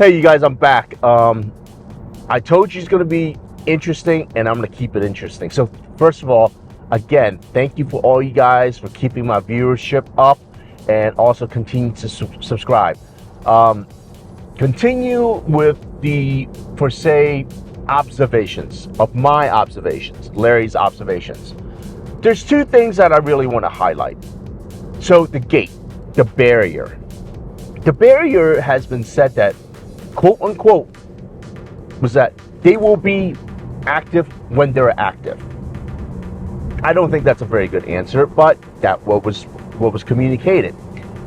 Hey, you guys, I'm back. I told you it's going to be interesting, and I'm going to keep it interesting. So, first of all, again, thank you for all you guys for keeping my viewership up and also continue to subscribe. Continue with the, per se, observations of my observations, Larry's observations. There's two things that I really want to highlight. So, the gate, the barrier. The barrier has been said that, quote unquote, was that they will be active when they're active. I don't think that's a very good answer, but that what was communicated.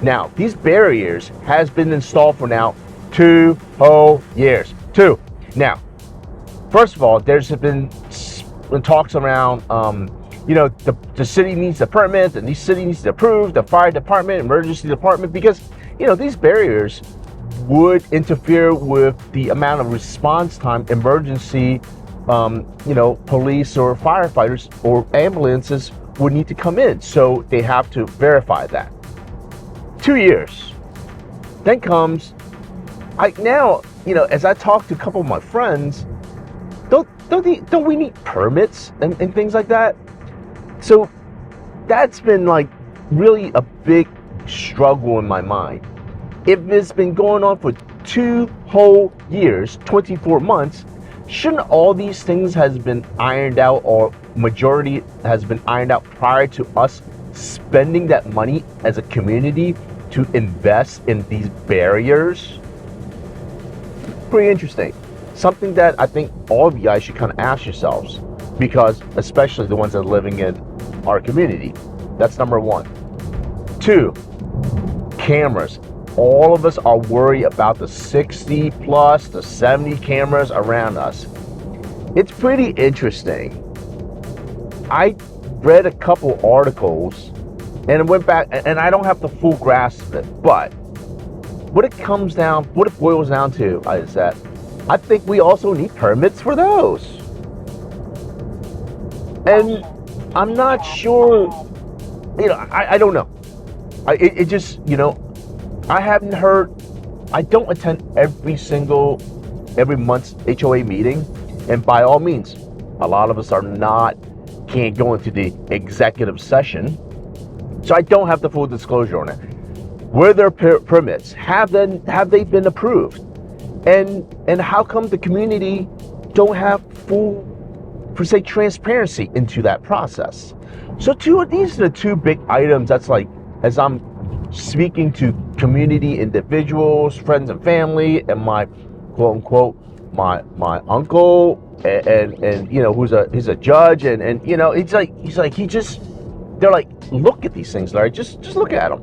Now, these barriers has been installed for now 2 whole years. Two. Now, first of all, there's been talks around, the city needs a permit, and the city needs to approve, the fire department, emergency department, because, these barriers would interfere with the amount of response time emergency, police or firefighters or ambulances would need to come in. So they have to verify that. 2 years. Then comes, as I talk to a couple of my friends, don't we need permits and things like that? So that's been like really a big struggle in my mind. If it's been going on for 2 whole years, 24 months, shouldn't all these things has been ironed out, or majority has been ironed out prior to us spending that money as a community to invest in these barriers? Pretty interesting. Something that I think all of you guys should kind of ask yourselves, because especially the ones that are living in our community. That's number one. 2, cameras. All of us are worried about the 60 plus, the 70 cameras around us. It's pretty interesting. I read a couple articles and went back, and I don't have the full grasp of it, but what it boils down to is that I think we also need permits for those. And I'm not sure, I don't know. It just, I haven't heard, I don't attend every month's HOA meeting, and by all means, a lot of us can't go into the executive session, so I don't have the full disclosure on it. Were there permits? Have they been approved? And how come the community don't have full, per se, transparency into that process? So these are the 2 big items that's like, as I'm speaking to community individuals, friends and family, and my quote unquote my uncle and who's a judge, and they're like, look at these things, Larry, just look at them.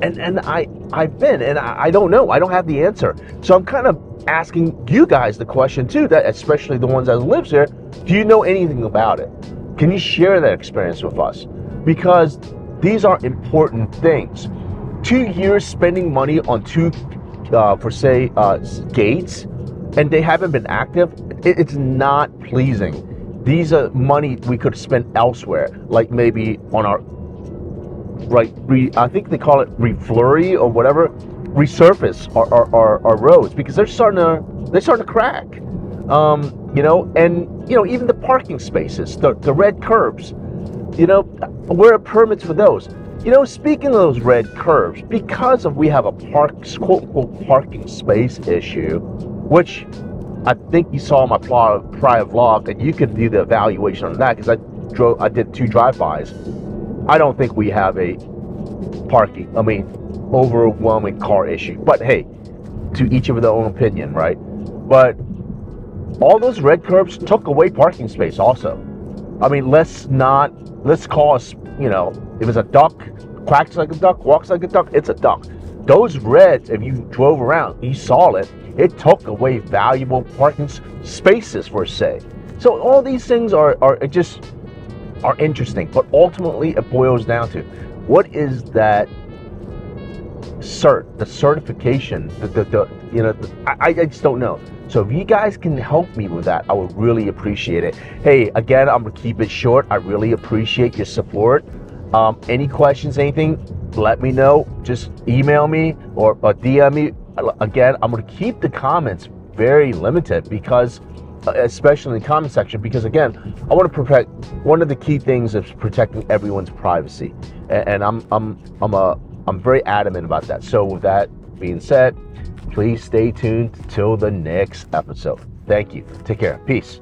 And I've been, and I don't know, I don't have the answer. So I'm kind of asking you guys the question too, that especially the ones that lives here, do you know anything about it? Can you share that experience with us? Because these are important things. 2 years spending money on 2, gates, and they haven't been active. It's not pleasing. These are money we could spend elsewhere, like maybe on our, I think they call it reflurry or whatever, resurface our roads, because they're starting to crack. Even the parking spaces, the red curbs, where are permits for those? Speaking of those red curves, because we have a quote-unquote parking space issue, which I think you saw in my prior vlog, and you can do the evaluation on that, because I did 2 drive-bys. I don't think we have a overwhelming car issue. But hey, to each of their own opinion, right? But all those red curves took away parking space also. Let's call us, if it's a duck, quacks like a duck, walks like a duck, it's a duck. Those reds, if you drove around, you saw it took away valuable parking spaces, per se. So all these things are interesting, but ultimately it boils down to, what is that the certification, I just don't know. So if you guys can help me with that, I would really appreciate it. Hey, again, I'm gonna keep it short. I really appreciate your support. Any questions, anything, let me know. Just email me or DM me again, I'm going to keep the comments very limited because, especially in the comment section, because again, I want to protect. One of the key things is protecting everyone's privacy, and I'm very adamant about that. So with that being said, please stay tuned till the next episode. Thank you. Take care. Peace.